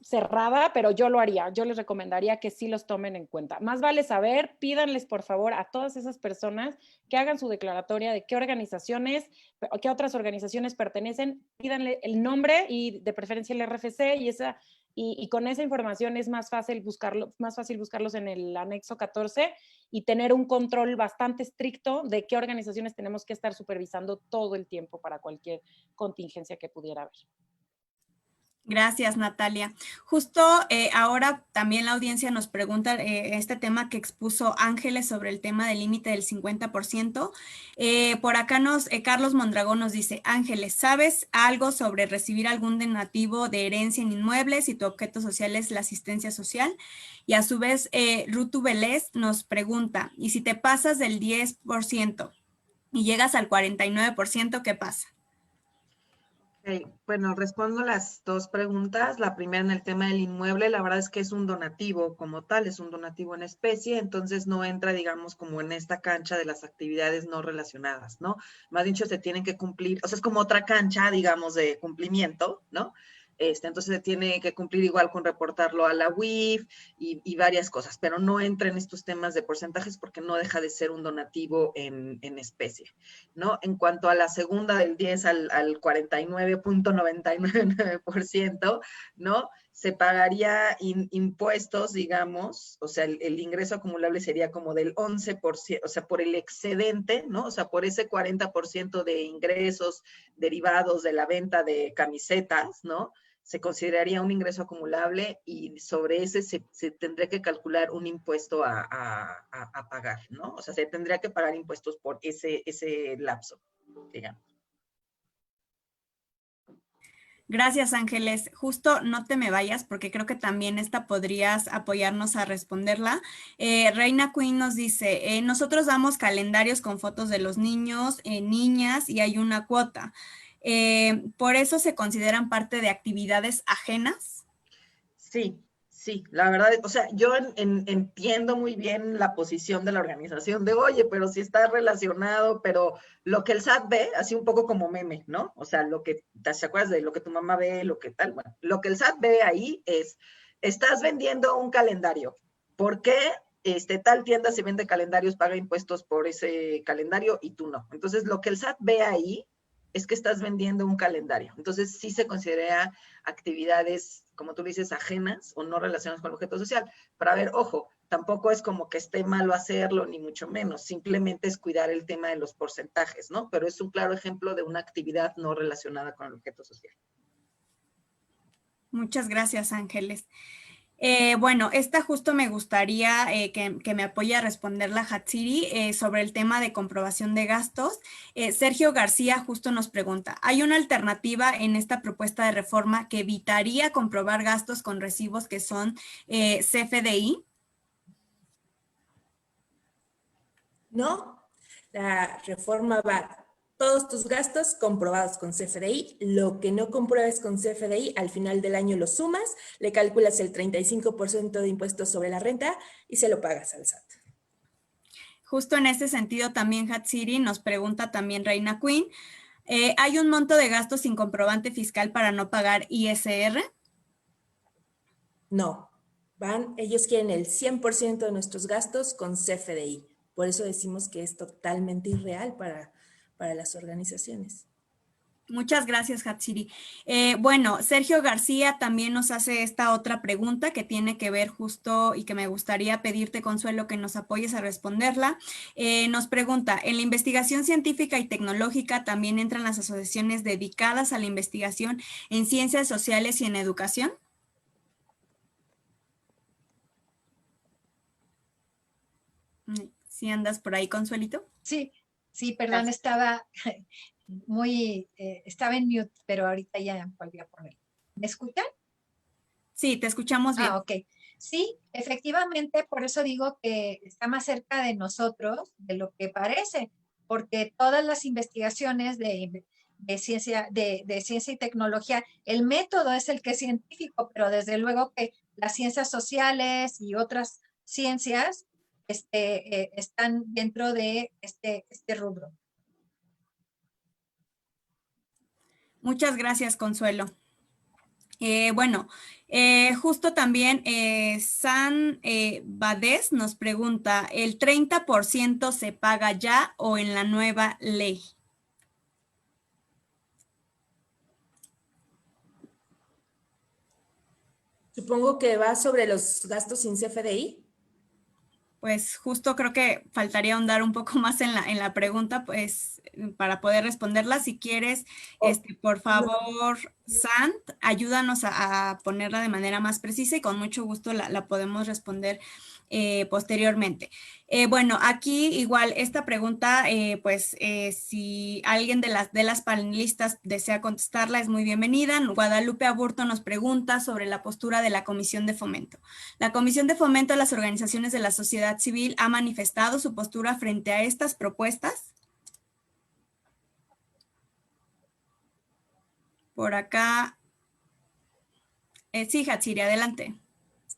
cerrada, pero yo lo haría. Yo les recomendaría que sí los tomen en cuenta. Más vale saber, pídanles por favor a todas esas personas que hagan su declaratoria de qué organizaciones, qué otras organizaciones pertenecen, pídanle el nombre y de preferencia el RFC y con esa información es más fácil buscarlos en el anexo 14 y tener un control bastante estricto de qué organizaciones tenemos que estar supervisando todo el tiempo para cualquier contingencia que pudiera haber. Gracias, Natalia. Justo ahora también la audiencia nos pregunta este tema que expuso Ángeles sobre el tema del límite del 50%. Por acá Carlos Mondragón nos dice, Ángeles, ¿sabes algo sobre recibir algún donativo de herencia en inmuebles y tu objeto social es la asistencia social? Y a su vez, Rutu Vélez nos pregunta, ¿y si te pasas del 10% y llegas al 49%, qué pasa? Bueno, respondo las dos preguntas. La primera en el tema del inmueble, la verdad es que es un donativo como tal, es un donativo en especie, entonces no entra, digamos, como en esta cancha de las actividades no relacionadas, ¿no? Más dicho, se tienen que cumplir, o sea, es como otra cancha, digamos, de cumplimiento, ¿no? Entonces se tiene que cumplir igual con reportarlo a la UIF y varias cosas, pero no entra en estos temas de porcentajes porque no deja de ser un donativo en especie, ¿no? En cuanto a la segunda, del 10 al 49.999%, ¿no? Se pagaría impuestos, digamos, o sea, el ingreso acumulable sería como del 11%, o sea, por el excedente, ¿no? O sea, por ese 40% de ingresos derivados de la venta de camisetas, ¿no? Se consideraría un ingreso acumulable y sobre ese se tendría que calcular un impuesto a pagar, ¿no? O sea, se tendría que pagar impuestos por ese lapso, digamos. Gracias, Ángeles. Justo no te me vayas porque creo que también esta podrías apoyarnos a responderla. Reina Queen nos dice, nosotros damos calendarios con fotos de los niños, niñas y hay una cuota. ¿Por eso se consideran parte de actividades ajenas? Sí, sí, la verdad, o sea, yo entiendo muy bien la posición de la organización de, oye, pero si está relacionado, pero lo que el SAT ve, así un poco como meme, ¿no? O sea, lo que, ¿te acuerdas de lo que tu mamá ve, lo que tal? Bueno, lo que el SAT ve ahí es, estás vendiendo un calendario. ¿Por qué tal tienda se vende calendarios, paga impuestos por ese calendario y tú no? Entonces, lo que el SAT ve ahí es que estás vendiendo un calendario. Entonces, sí se considera actividades, como tú dices, ajenas o no relacionadas con el objeto social. Pero a ver, ojo, tampoco es como que esté malo hacerlo, ni mucho menos. Simplemente es cuidar el tema de los porcentajes, ¿no? Pero es un claro ejemplo de una actividad no relacionada con el objeto social. Muchas gracias, Ángeles. Bueno, esta justo me gustaría que me apoye a responder la Hatsiri sobre el tema de comprobación de gastos. Sergio García justo nos pregunta, ¿hay una alternativa en esta propuesta de reforma que evitaría comprobar gastos con recibos que son CFDI? No, la reforma va todos tus gastos comprobados con CFDI. Lo que no compruebes con CFDI, al final del año lo sumas, le calculas el 35% de impuestos sobre la renta y se lo pagas al SAT. Justo en este sentido también Hatsiri nos pregunta también Reina Queen, ¿hay un monto de gastos sin comprobante fiscal para no pagar ISR? No, ellos quieren el 100% de nuestros gastos con CFDI. Por eso decimos que es totalmente irreal para las organizaciones. Muchas gracias, Hatsiri. Bueno, Sergio García también nos hace esta otra pregunta que tiene que ver justo y que me gustaría pedirte, Consuelo, que nos apoyes a responderla. Nos pregunta, ¿en la investigación científica y tecnológica también entran las asociaciones dedicadas a la investigación en ciencias sociales y en educación? ¿Sí andas por ahí, Consuelito? Sí, perdón, estaba estaba en mute, pero ahorita ya volví a poner. ¿Me escuchan? Sí, te escuchamos bien. Ok. Sí, efectivamente, por eso digo que está más cerca de nosotros de lo que parece, porque todas las investigaciones de ciencia, de ciencia y tecnología, el método es el que es científico, pero desde luego que las ciencias sociales y otras ciencias están dentro de este rubro. Muchas gracias, Consuelo. Bueno, justo también San Bades nos pregunta, ¿el 30% se paga ya o en la nueva ley? Supongo que va sobre los gastos sin CFDI. Pues justo creo que faltaría ahondar un poco más en la pregunta, pues, para poder responderla. Si quieres, por favor, Sant, ayúdanos a ponerla de manera más precisa y con mucho gusto la podemos responder posteriormente. Bueno, aquí igual esta pregunta, si alguien de las panelistas desea contestarla, es muy bienvenida. Guadalupe Aburto nos pregunta sobre la postura de la Comisión de Fomento. La Comisión de Fomento de las Organizaciones de la Sociedad Civil ha manifestado su postura frente a estas propuestas. Por acá. Sí, Hatsiri, adelante.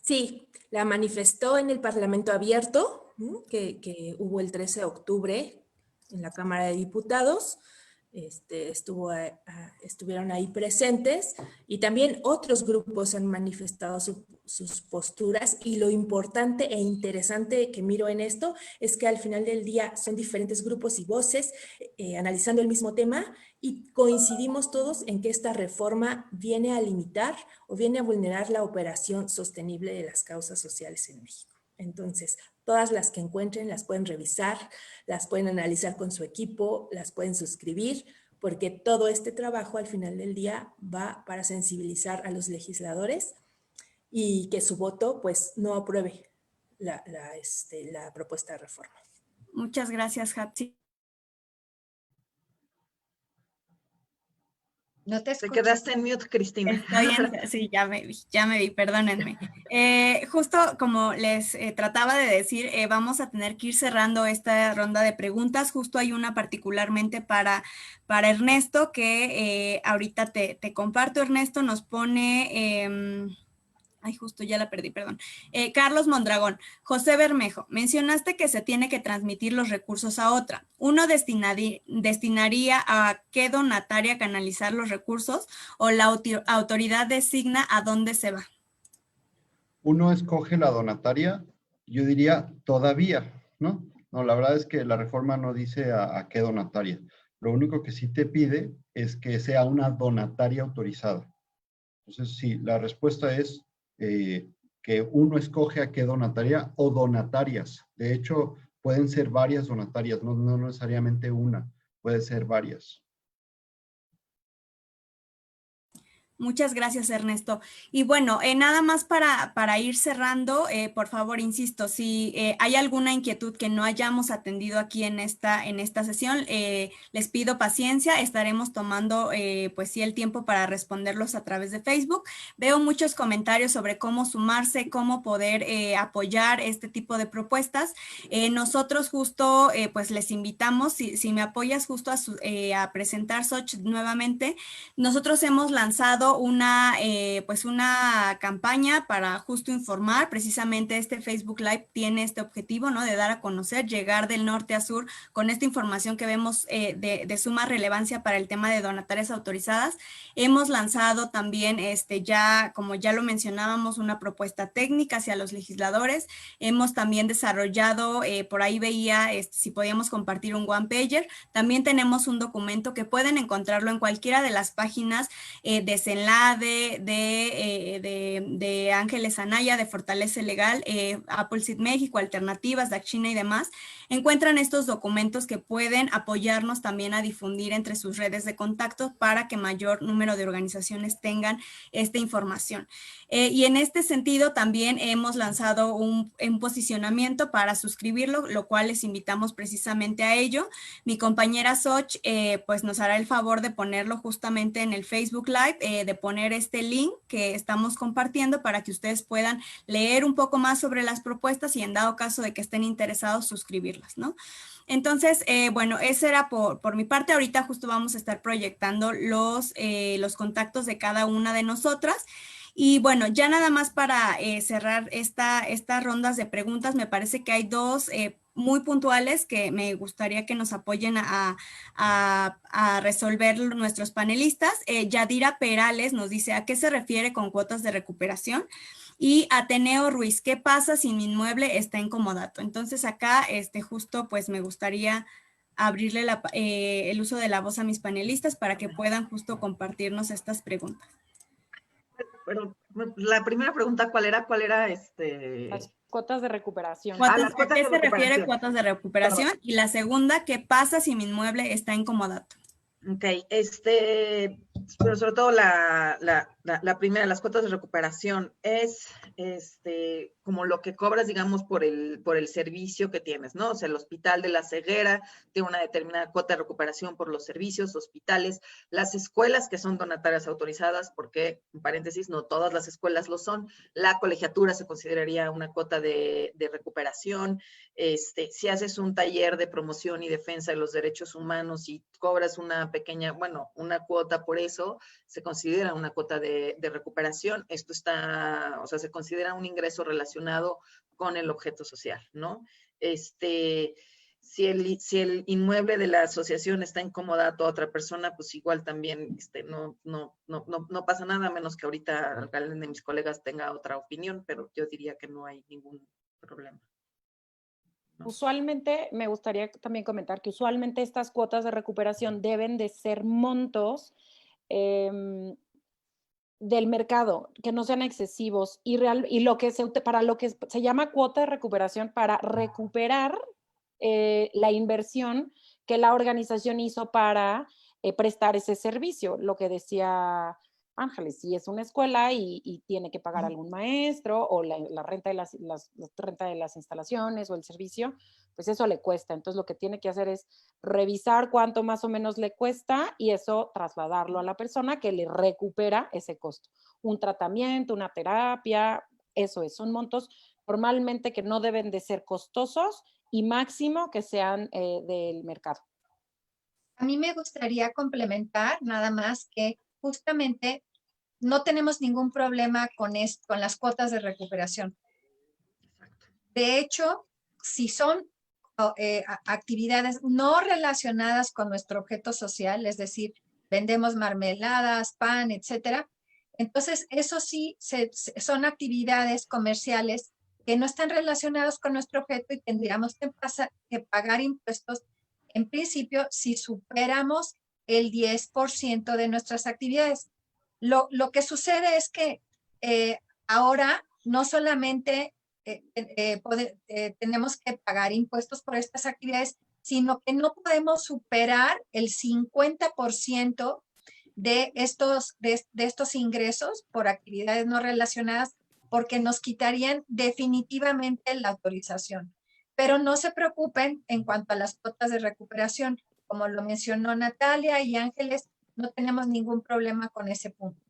Sí, la manifestó en el Parlamento Abierto, que hubo el 13 de octubre en la Cámara de Diputados. Estuvieron ahí presentes y también otros grupos han manifestado sus posturas, y lo importante e interesante que miro en esto es que al final del día son diferentes grupos y voces analizando el mismo tema, y coincidimos todos en que esta reforma viene a limitar o viene a vulnerar la operación sostenible de las causas sociales en México. Entonces, todas las que encuentren las pueden revisar, las pueden analizar con su equipo, las pueden suscribir, porque todo este trabajo al final del día va para sensibilizar a los legisladores y que su voto pues no apruebe la propuesta de reforma. Muchas gracias, Hatsi. No te Te escuchas. quedaste en mute, Cristina. Sí, ya me vi, perdónenme. Justo como les trataba de decir, vamos a tener que ir cerrando esta ronda de preguntas. Justo hay una particularmente para Ernesto que ahorita te comparto. Ernesto nos pone... Ay, justo ya la perdí, perdón. Carlos Mondragón. José Bermejo, mencionaste que se tiene que transmitir los recursos a otra. ¿Uno destinaría a qué donataria canalizar los recursos, o la autoridad designa a dónde se va? Uno escoge la donataria, yo diría todavía, ¿no? No, la verdad es que la reforma no dice a qué donataria. Lo único que sí te pide es que sea una donataria autorizada. Entonces, sí, la respuesta es que uno escoge a qué donataria o donatarias. De hecho, pueden ser varias donatarias, no necesariamente una, puede ser varias. Muchas gracias, Ernesto. Y bueno, nada más para ir cerrando, por favor, insisto, si hay alguna inquietud que no hayamos atendido aquí en esta sesión, les pido paciencia, estaremos tomando pues sí el tiempo para responderlos a través de Facebook. Veo muchos comentarios sobre cómo sumarse, cómo poder apoyar este tipo de propuestas. Nosotros justo pues les invitamos, si me apoyas justo a presentar Xochitl nuevamente, nosotros hemos lanzado una campaña para justo informar. Precisamente este Facebook Live tiene este objetivo, ¿no? De dar a conocer, llegar del norte a sur con esta información que vemos de suma relevancia para el tema de donatarias autorizadas. Hemos lanzado también, ya, como ya lo mencionábamos, una propuesta técnica hacia los legisladores. Hemos también desarrollado, por ahí veía si podíamos compartir un one pager. También tenemos un documento que pueden encontrarlo en cualquiera de las páginas de CENLADE, de Ángeles Anaya, de Fortalece Legal, Appleseed México, Alternativas, Dacchina y demás. Encuentran estos documentos que pueden apoyarnos también a difundir entre sus redes de contacto para que mayor número de organizaciones tengan esta información. Y en este sentido también hemos lanzado un posicionamiento para suscribirlo, lo cual les invitamos precisamente a ello. Mi compañera Xoch pues nos hará el favor de ponerlo justamente en el Facebook Live, de poner este link que estamos compartiendo para que ustedes puedan leer un poco más sobre las propuestas y en dado caso de que estén interesados, suscribirlas, ¿no? Entonces, bueno, ese era por mi parte. Ahorita justo vamos a estar proyectando los contactos de cada una de nosotras. Y bueno, ya nada más para cerrar estas rondas de preguntas, me parece que hay dos muy puntuales que me gustaría que nos apoyen a resolver nuestros panelistas. Yadira Perales nos dice, ¿a qué se refiere con cuotas de recuperación? Y Ateneo Ruiz, ¿qué pasa si mi inmueble está en comodato? Entonces acá justo pues me gustaría abrirle el uso de la voz a mis panelistas para que puedan justo compartirnos estas preguntas. Pero la primera pregunta, ¿cuál era? Las cuotas de recuperación. ¿A qué se refiere cuotas de recuperación? Perdón. Y la segunda, ¿qué pasa si mi inmueble está en comodato? Ok, pero sobre todo La primera, las cuotas de recuperación, es como lo que cobras, digamos, por el servicio que tienes, ¿no? O sea, el Hospital de la Ceguera tiene una determinada cuota de recuperación por los servicios, hospitales, las escuelas que son donatarias autorizadas, porque, en paréntesis, no todas las escuelas lo son, la colegiatura se consideraría una cuota de recuperación, si haces un taller de promoción y defensa de los derechos humanos y cobras una pequeña, bueno, una cuota por eso, se considera una cuota de recuperación. Esto está, o sea, se considera un ingreso relacionado con el objeto social, ¿no? Si el inmueble de la asociación está en comodato a otra persona, pues igual también no pasa nada, a menos que ahorita alguien de mis colegas tenga otra opinión, pero yo diría que no hay ningún problema. ¿No? Usualmente, me gustaría también comentar que usualmente estas cuotas de recuperación deben de ser montos del mercado, que no sean excesivos y para lo que se llama cuota de recuperación, para recuperar la inversión que la organización hizo para prestar ese servicio, lo que decía Ángeles, si es una escuela y tiene que pagar algún maestro o la renta de renta de las instalaciones o el servicio, pues eso le cuesta. Entonces lo que tiene que hacer es revisar cuánto más o menos le cuesta y eso trasladarlo a la persona que le recupera ese costo. Un tratamiento, una terapia, eso es. Son montos normalmente que no deben de ser costosos y máximo que sean del mercado. A mí me gustaría complementar nada más que justamente no tenemos ningún problema con las cuotas de recuperación. De hecho, si son actividades no relacionadas con nuestro objeto social, es decir, vendemos mermeladas, pan, etcétera, entonces eso sí son actividades comerciales que no están relacionadas con nuestro objeto y tendríamos que pagar impuestos en principio si superamos el 10% de nuestras actividades. Lo que sucede es que ahora no solamente tenemos que pagar impuestos por estas actividades, sino que no podemos superar el 50% de estos ingresos por actividades no relacionadas, porque nos quitarían definitivamente la autorización. Pero no se preocupen en cuanto a las cuotas de recuperación. Como lo mencionó Natalia y Ángeles, no tenemos ningún problema con ese punto.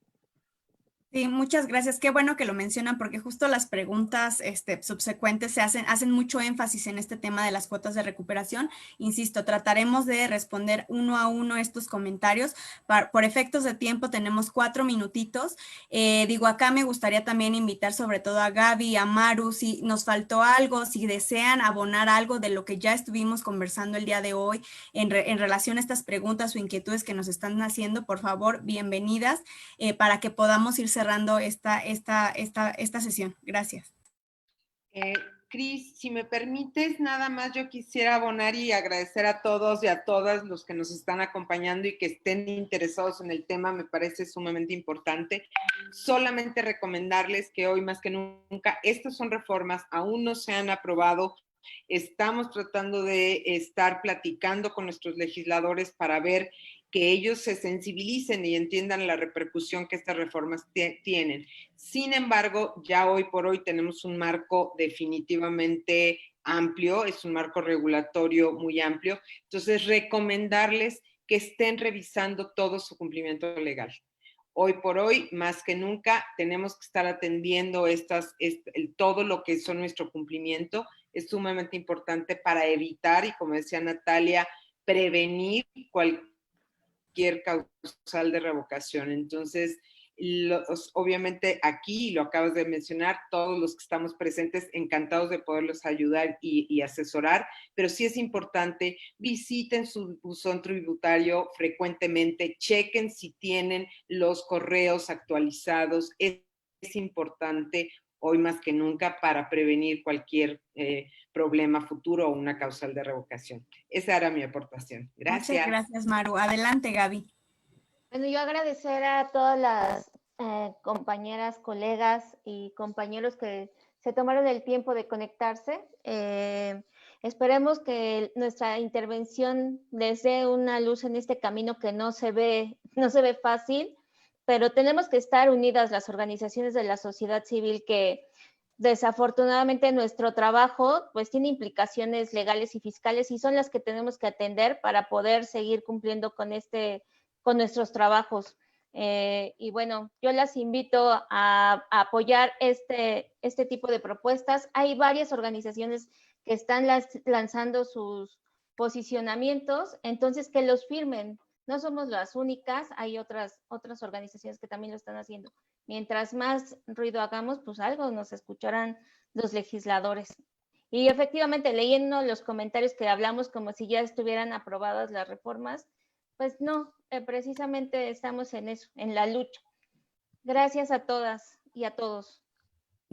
Sí, muchas gracias. Qué bueno que lo mencionan porque justo las preguntas subsecuentes hacen mucho énfasis en este tema de las cuotas de recuperación. Insisto, trataremos de responder uno a uno estos comentarios. Por efectos de tiempo tenemos 4 minutitos. Acá me gustaría también invitar sobre todo a Gaby, a Maru, si nos faltó algo, si desean abonar algo de lo que ya estuvimos conversando el día de hoy en relación a estas preguntas o inquietudes que nos están haciendo, por favor, bienvenidas para que podamos ir cerrando esta sesión. Gracias. Cris, si me permites, nada más yo quisiera abonar y agradecer a todos y a todas los que nos están acompañando y que estén interesados en el tema, me parece sumamente importante. Solamente recomendarles que hoy más que nunca, estas son reformas, aún no se han aprobado. Estamos tratando de estar platicando con nuestros legisladores para ver que ellos se sensibilicen y entiendan la repercusión que estas reformas tienen. Sin embargo, ya hoy por hoy tenemos un marco definitivamente amplio, es un marco regulatorio muy amplio, entonces recomendarles que estén revisando todo su cumplimiento legal. Hoy por hoy, más que nunca, tenemos que estar atendiendo todo lo que son nuestro cumplimiento. Es sumamente importante para evitar, y como decía Natalia, prevenir cualquier causal de revocación. Entonces, obviamente aquí, lo acabas de mencionar, todos los que estamos presentes, encantados de poderlos ayudar y asesorar, pero sí es importante, visiten su buzón tributario frecuentemente, chequen si tienen los correos actualizados, es importante hoy más que nunca para prevenir cualquier problema futuro o una causal de revocación. Esa era mi aportación. Gracias. Muchas gracias, Maru. Adelante, Gaby. Bueno, yo agradecer a todas las compañeras, colegas y compañeros que se tomaron el tiempo de conectarse. Esperemos que nuestra intervención les dé una luz en este camino que no se ve fácil, pero tenemos que estar unidas las organizaciones de la sociedad civil que desafortunadamente nuestro trabajo pues tiene implicaciones legales y fiscales y son las que tenemos que atender para poder seguir cumpliendo con nuestros trabajos. Y bueno, yo las invito a apoyar este tipo de propuestas. Hay varias organizaciones que están lanzando sus posicionamientos, entonces que los firmen. No somos las únicas, hay otras organizaciones que también lo están haciendo. Mientras más ruido hagamos, pues algo nos escucharán los legisladores. Y efectivamente, leyendo los comentarios que hablamos como si ya estuvieran aprobadas las reformas, pues no, precisamente estamos en eso, en la lucha. Gracias a todas y a todos.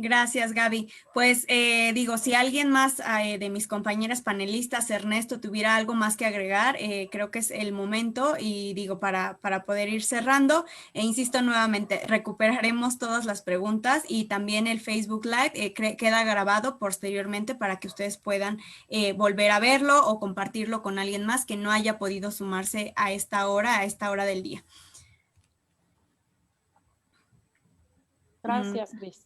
Gracias, Gaby. Pues digo, si alguien más de mis compañeras panelistas, Ernesto, tuviera algo más que agregar, creo que es el momento y digo, para poder ir cerrando, e insisto nuevamente, recuperaremos todas las preguntas y también el Facebook Live queda grabado posteriormente para que ustedes puedan volver a verlo o compartirlo con alguien más que no haya podido sumarse a esta hora del día. Gracias, Cris.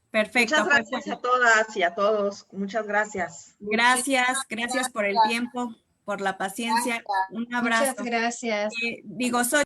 Perfecto. Muchas gracias a todas y a todos. Muchas gracias. Gracias por el tiempo, por la paciencia. Un abrazo. Muchas gracias. Digo, soy